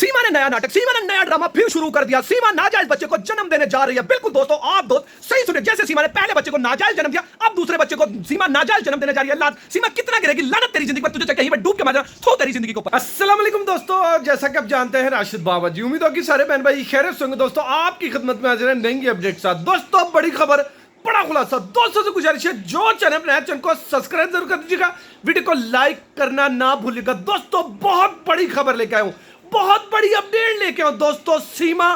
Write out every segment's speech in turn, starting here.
सीमा ने नया नाटक, सीमा ने नया ड्रामा फिर शुरू कर दिया। सीमा नाजायज बच्चे को जन्म देने जा रही है। बिल्कुल दोस्तों, आप दोस्त सही सुने। जैसे सीमा ने पहले बच्चे को नाजायज जन्म दिया, अब दूसरे बच्चे को सीमा नाजायज जन्म देने जा रही है। लात सीमा कितना गिरेगी, लानत तेरी जिंदगी पर, तुझे कहीं पर डूब के मार थो तेरी जिंदगी को। अस्सलाम वालेकुम दोस्तों, जैसा कि आप जानते हैं राशिद बाबा जी, उम्मीद हो कि सारे बहन भाई खैरियत से होंगे। दोस्तों आपकी खिदमत में हाजिर है नई अपडेट के साथ। दोस्तों बड़ी खबर, बड़ा खुलासा। दोस्तों से गुजारिश है जो चैनल नया चैनल को सब्सक्राइब जरूर कर दीजिएगा, वीडियो को लाइक करना ना भूलिएगा। दोस्तों बहुत बड़ी खबर लेके आया हूं, बहुत बड़ी अपडेट लेके आऊं दोस्तों। सीमा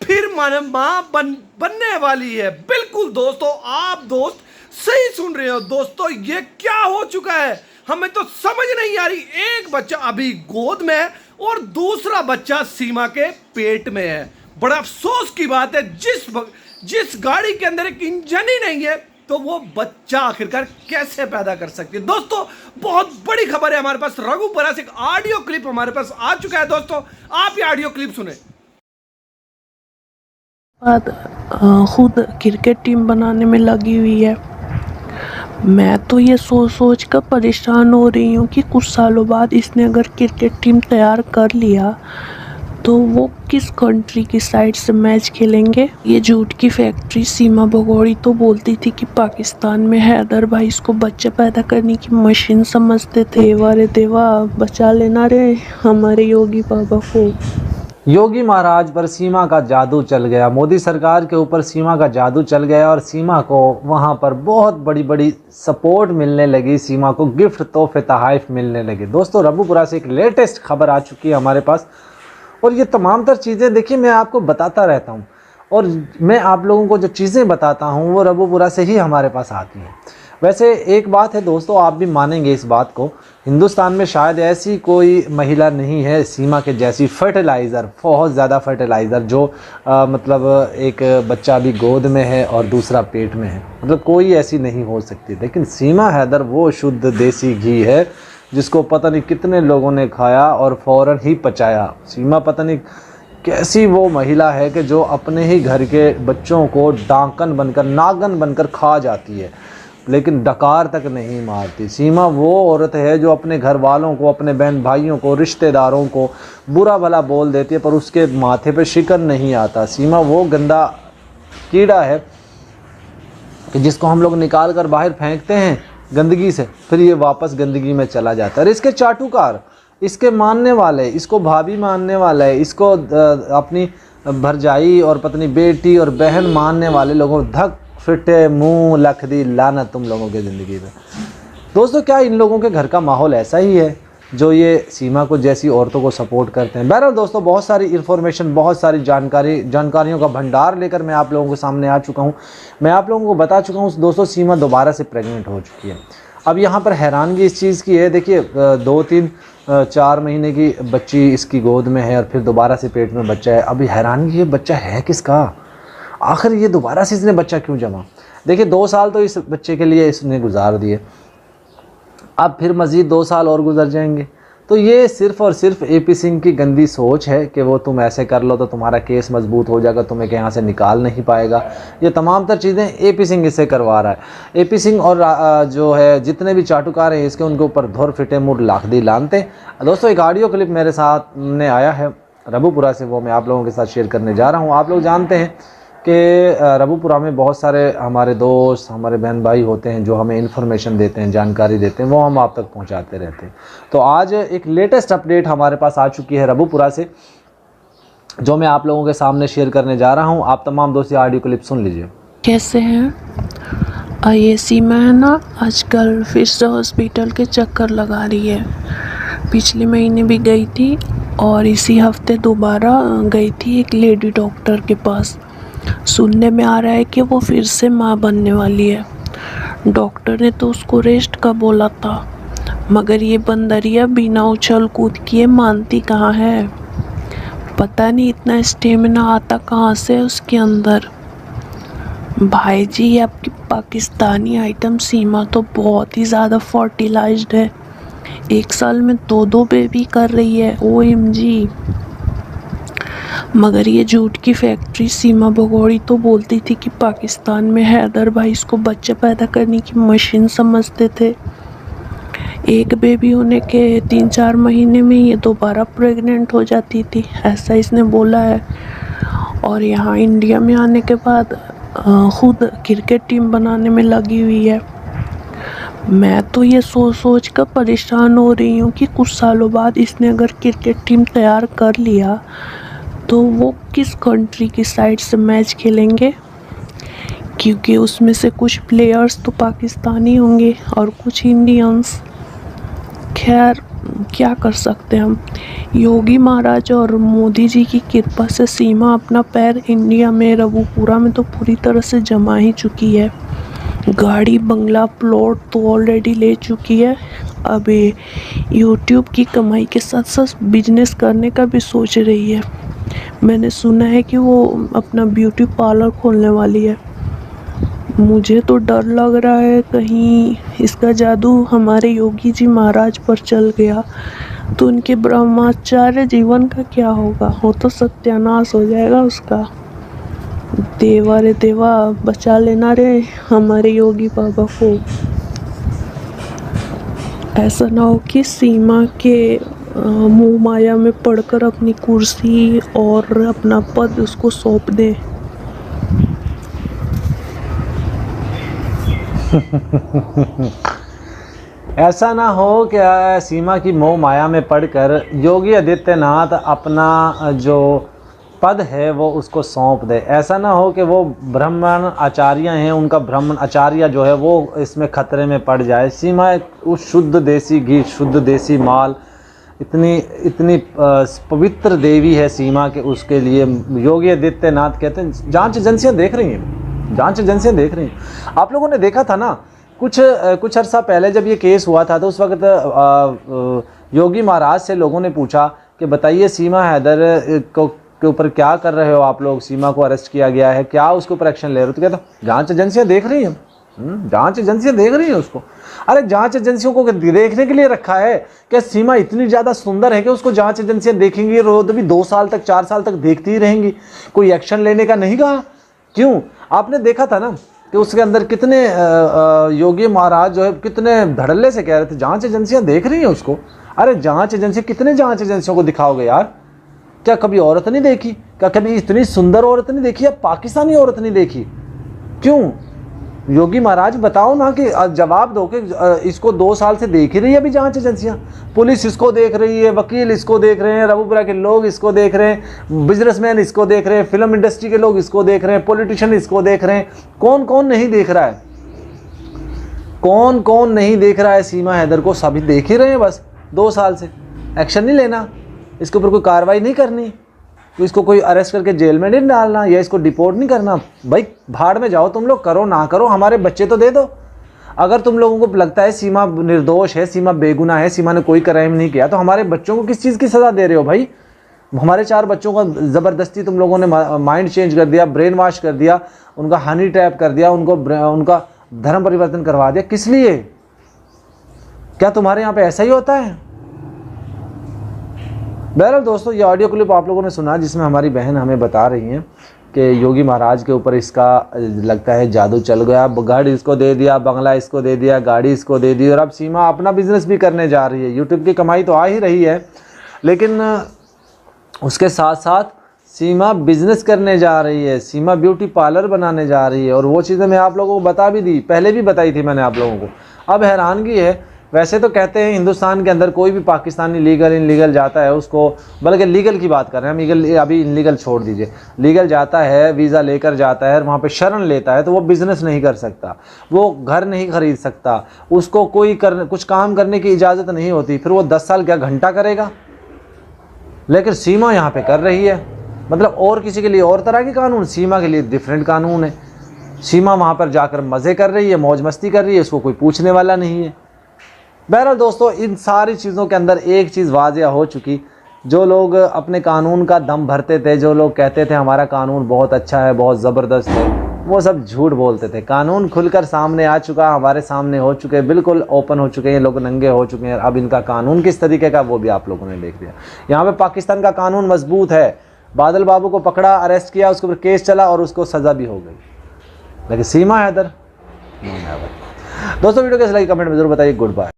फिर मां बनने वाली है। बिल्कुल दोस्तों, आप दोस्त सही सुन रहे हो। दोस्तों ये क्या हो चुका है, हमें तो समझ नहीं आ रही। एक बच्चा अभी गोद में है और दूसरा बच्चा सीमा के पेट में है। बड़ा अफसोस की बात है, जिस गाड़ी के अंदर एक इंजन ही नहीं है तो वो बच्चा आखिरकार कैसे पैदा कर सकती है। दोस्तों बहुत बड़ी खबर है हमारे पास। रघुपुरा से एक ऑडियो क्लिप हमारे पास आ चुका है। दोस्तों आप ये ऑडियो क्लिप सुने। खुद क्रिकेट टीम बनाने में लगी हुई है। मैं तो ये सोच कर परेशान हो रही हूँ कि कुछ सालों बाद इसने अगर क्रिकेट टीम तैयार कर लिया तो वो किस कंट्री की साइड से मैच खेलेंगे। ये झूठ की फैक्ट्री सीमा भगोड़ी तो बोलती थी कि पाकिस्तान में हैदर भाई इसको बच्चे पैदा करने की मशीन समझते थे। वारे देवा, बचा लेना रे हमारे योगी बाबा को। योगी महाराज पर सीमा का जादू चल गया, मोदी सरकार के ऊपर सीमा का जादू चल गया और सीमा को वहाँ पर बहुत बड़ी बड़ी सपोर्ट मिलने लगी। सीमा को गिफ्ट तोहफे तहाइफ मिलने लगे। दोस्तों रघुपुरा से एक लेटेस्ट खबर आ चुकी है हमारे पास और ये तमाम तर चीज़ें देखिए मैं आपको बताता रहता हूँ और मैं आप लोगों को जो चीज़ें बताता हूँ वो रघुपुरा से ही हमारे पास आती हैं। वैसे एक बात है दोस्तों, आप भी मानेंगे इस बात को, हिंदुस्तान में शायद ऐसी कोई महिला नहीं है सीमा के जैसी फर्टिलाइज़र, बहुत ज़्यादा फर्टिलाइज़र, जो मतलब एक बच्चा भी गोद में है और दूसरा पेट में है। मतलब कोई ऐसी नहीं हो सकती। लेकिन सीमा हैदर वो शुद्ध देसी घी है जिसको पता नहीं कितने लोगों ने खाया और फ़ौरन ही पचाया। सीमा पता नहीं कैसी वो महिला है कि जो अपने ही घर के बच्चों को डांकन बनकर, नागन बनकर खा जाती है लेकिन डकार तक नहीं मारती। सीमा वो औरत है जो अपने घर वालों को, अपने बहन भाइयों को, रिश्तेदारों को बुरा भला बोल देती है पर उसके माथे पे शिकन नहीं आता। सीमा वो गंदा कीड़ा है कि जिसको हम लोग निकाल कर बाहर फेंकते हैं गंदगी से, फिर ये वापस गंदगी में चला जाता है। और इसके चाटुकार, इसके मानने वाले, इसको भाभी मानने वाले, इसको अपनी भरजाई और पत्नी, बेटी और बहन मानने वाले लोगों धक फिटे मुंह लख दी लानत तुम लोगों के ज़िंदगी में। दोस्तों क्या इन लोगों के घर का माहौल ऐसा ही है जो ये सीमा को जैसी औरतों को सपोर्ट करते हैं। बहरहाल दोस्तों बहुत सारी इन्फॉर्मेशन, बहुत सारी जानकारियों का भंडार लेकर मैं आप लोगों के सामने आ चुका हूँ। मैं आप लोगों को बता चुका हूँ दोस्तों सीमा दोबारा से प्रेग्नेंट हो चुकी है। अब यहाँ पर हैरानगी इस चीज़ की है, देखिए 2-3-4 महीने की बच्ची इसकी गोद में है और फिर दोबारा से पेट में बच्चा है। अभी हैरानगी ये बच्चा है किसका, आखिर ये दोबारा से इसने बच्चा क्यों जमा। देखिए 2 साल तो इस बच्चे के लिए इसने गुजार दिए, अब फिर मज़ीद 2 साल और गुजर जाएंगे। तो ये सिर्फ़ और सिर्फ एपी सिंह की गंदी सोच है कि वो तुम ऐसे कर लो तो तुम्हारा केस मजबूत हो जाएगा, तुम्हें यहाँ से निकाल नहीं पाएगा। ये तमाम तर चीज़ें एपी सिंह इससे करवा रहा है। एपी सिंह और जो है जितने भी चाटुकार हैं इसके, उनके ऊपर धुर फिटे मुड़ लाख दी लानते। दोस्तों एक ऑडियो क्लिप मेरे सामने आया है रघुपुरा से, वो मैं आप लोगों के साथ शेयर करने जा रहा हूँ। आप लोग जानते हैं कि रघुपुरा में बहुत सारे हमारे दोस्त, हमारे बहन भाई होते हैं जो हमें इन्फॉर्मेशन देते हैं, जानकारी देते हैं, वो हम आप तक पहुंचाते रहते हैं। तो आज एक लेटेस्ट अपडेट हमारे पास आ चुकी है रघुपुरा से जो मैं आप लोगों के सामने शेयर करने जा रहा हूं। आप तमाम दोस्त ये ऑडियो क्लिप सुन लीजिए। कैसे हैं ये सीमा है ना, आजकल फिर से हॉस्पिटल के चक्कर लगा रही है। पिछले महीने भी गई थी और इसी हफ्ते दोबारा गई थी एक लेडी डॉक्टर के पास। सुनने में आ रहा है कि वो फिर से माँ बनने वाली है। डॉक्टर ने तो उसको रेस्ट का बोला था, मगर ये बंदरिया बिना उछल कूद किए मानती कहाँ है। पता नहीं इतना स्टेमिना आता कहाँ से उसके अंदर। भाई जी ये आपकी पाकिस्तानी आइटम सीमा तो बहुत ही ज़्यादा फर्टिलाइज्ड है। 1 साल में 2 बेबी कर रही है। OMG। मगर ये झूठ की फैक्ट्री सीमा भगोड़ी तो बोलती थी कि पाकिस्तान में हैदर भाई इसको बच्चे पैदा करने की मशीन समझते थे। एक बेबी होने के 3-4 महीने में ये दोबारा प्रेग्नेंट हो जाती थी, ऐसा इसने बोला है। और यहाँ इंडिया में आने के बाद खुद क्रिकेट टीम बनाने में लगी हुई है। मैं तो ये सोच सोच कर परेशान हो रही हूँ कि कुछ सालों बाद इसने अगर क्रिकेट टीम तैयार कर लिया तो वो किस कंट्री की साइड से मैच खेलेंगे, क्योंकि उसमें से कुछ प्लेयर्स तो पाकिस्तानी होंगे और कुछ इंडियंस। खैर क्या कर सकते हैं हम। योगी महाराज और मोदी जी की कृपा से सीमा अपना पैर इंडिया में, रवुपुरा में तो पूरी तरह से जमा ही चुकी है। गाड़ी, बंगला, प्लॉट तो ऑलरेडी ले चुकी है। अब ये यूट्यूब की कमाई के साथ साथ बिजनेस करने का भी सोच रही है। मैंने सुना है कि वो अपना ब्यूटी पार्लर खोलने वाली है। मुझे तो डर लग रहा है कहीं इसका जादू हमारे योगी जी महाराज पर चल गया तो उनके ब्रह्मचार्य जीवन का क्या होगा। वो तो सत्यानाश हो जाएगा उसका। देवा रे देवा, बचा लेना रे हमारे योगी बाबा को। ऐसा ना हो कि सीमा के मुँह माया में पड़कर अपनी कुर्सी और अपना पद उसको सौंप दे। ऐसा ना हो कि सीमा की मोह माया में पड़कर योगी आदित्यनाथ अपना जो पद है वो उसको सौंप दे। ऐसा ना हो कि वो ब्राह्मण आचार्य हैं, उनका ब्राह्मण आचार्य जो है वो इसमें खतरे में पड़ जाए। सीमा उस शुद्ध देसी घी, शुद्ध देसी माल, इतनी पवित्र देवी है सीमा के, उसके लिए योगी आदित्यनाथ कहते हैं जांच एजेंसियाँ देख रही हैं, जांच एजेंसियाँ देख रही हैं। आप लोगों ने देखा था ना कुछ अर्सा पहले जब ये केस हुआ था तो उस वक्त योगी महाराज से लोगों ने पूछा कि बताइए सीमा हैदर के ऊपर क्या कर रहे हो आप लोग, सीमा को अरेस्ट किया गया है, क्या उसके ऊपर एक्शन ले रहे हो? तो कहता जांच एजेंसियाँ देख रही हैं, जांच एजेंसियाँ देख रही हैं उसको। अरे जांच एजेंसियों को देखने के लिए रखा है क्या? सीमा इतनी ज़्यादा सुंदर है कि उसको जांच एजेंसियाँ देखेंगी, रोज भी 2 साल तक 4 साल तक देखती ही रहेंगी, कोई एक्शन लेने का नहीं कहा? क्यों? आपने देखा था ना कि उसके अंदर कितने योगी महाराज जो है कितने धड़ल्ले से कह रहे थे जांच एजेंसियां देख रही हैं उसको। अरे जांच एजेंसी, कितने जांच एजेंसियों को दिखाओगे यार? क्या कभी औरत नहीं देखी? क्या कभी इतनी सुंदर औरत नहीं देखी या पाकिस्तानी औरत नहीं देखी? क्यों योगी महाराज बताओ ना, कि जवाब दो कि इसको 2 साल से देख ही रही है अभी जांच एजेंसियां। पुलिस इसको देख रही है, वकील इसको देख रहे हैं, रवुपुरा के लोग इसको देख रहे हैं, बिजनेसमैन इसको देख रहे हैं, फिल्म इंडस्ट्री के लोग इसको देख रहे हैं, पॉलिटिशियन इसको देख रहे हैं। कौन कौन नहीं देख रहा है? कौन कौन नहीं देख रहा है सीमा हैदर को? सभी देख ही रहे हैं बस 2 साल से। एक्शन नहीं लेना, इसके ऊपर कोई कार्रवाई नहीं करनी, तो इसको कोई अरेस्ट करके जेल में नहीं डालना या इसको डिपोर्ट नहीं करना। भाई भाड़ में जाओ तुम लोग, करो ना करो, हमारे बच्चे तो दे दो। अगर तुम लोगों को लगता है सीमा निर्दोष है, सीमा बेगुनाह है, सीमा ने कोई क्राइम नहीं किया, तो हमारे बच्चों को किस चीज़ की सज़ा दे रहे हो भाई? हमारे 4 बच्चों का ज़बरदस्ती तुम लोगों ने माइंड चेंज कर दिया, ब्रेन वॉश कर दिया, उनका हनी ट्रैप कर दिया, उनका धर्म परिवर्तन करवा दिया। किस लिए? क्या तुम्हारे यहाँ पे ऐसा ही होता है? बहरहाल दोस्तों, ये ऑडियो क्लिप आप लोगों ने सुना जिसमें हमारी बहन हमें बता रही हैं कि योगी महाराज के ऊपर इसका लगता है जादू चल गया। गाड़ी इसको दे दिया, बंगला इसको दे दिया, गाड़ी इसको दे दी, और अब सीमा अपना बिजनेस भी करने जा रही है। यूट्यूब की कमाई तो आ ही रही है, लेकिन उसके साथ साथ सीमा बिजनेस करने जा रही है, सीमा ब्यूटी पार्लर बनाने जा रही है। और वो चीज़ें मैं आप लोगों को बता भी दी, पहले भी बताई थी मैंने आप लोगों को। अब हैरानगी है, वैसे तो कहते हैं हिंदुस्तान के अंदर कोई भी पाकिस्तानी लीगल इनलीगल जाता है उसको, बल्कि लीगल की बात कर रहे हैं हम, लीगल अभी इनलीगल छोड़ दीजिए, लीगल जाता है, वीज़ा लेकर जाता है, वहाँ पे शरण लेता है, तो वो बिज़नेस नहीं कर सकता, वो घर नहीं खरीद सकता, उसको कुछ काम करने की इजाज़त नहीं होती। फिर वो 10 साल क्या घंटा करेगा? लेकिन सीमा यहाँ पे कर रही है। मतलब और किसी के लिए और तरह के कानून, सीमा के लिए डिफरेंट कानून है। सीमा वहाँ पर जाकर मज़े कर रही है, मौज मस्ती कर रही है, उसको कोई पूछने वाला नहीं है। बहरहाल दोस्तों, इन सारी चीज़ों के अंदर एक चीज़ वाज़ेह हो चुकी, जो लोग अपने कानून का दम भरते थे, जो लोग कहते थे हमारा कानून बहुत अच्छा है, बहुत ज़बरदस्त है, वो सब झूठ बोलते थे। कानून खुलकर सामने आ चुका, हमारे सामने हो चुके, बिल्कुल ओपन हो चुके हैं, लोग नंगे हो चुके हैं। अब इनका कानून किस तरीके का वो भी आप लोगों ने देख लिया। यहाँ पे पाकिस्तान का कानून मजबूत है। बादल बाबू को पकड़ा, अरेस्ट किया, उसके ऊपर केस चला और उसको सज़ा भी हो गई, लेकिन सीमा हैदर नहीं। दोस्तों वीडियो कैसे लगी कमेंट में ज़रूर बताइए। Good bye.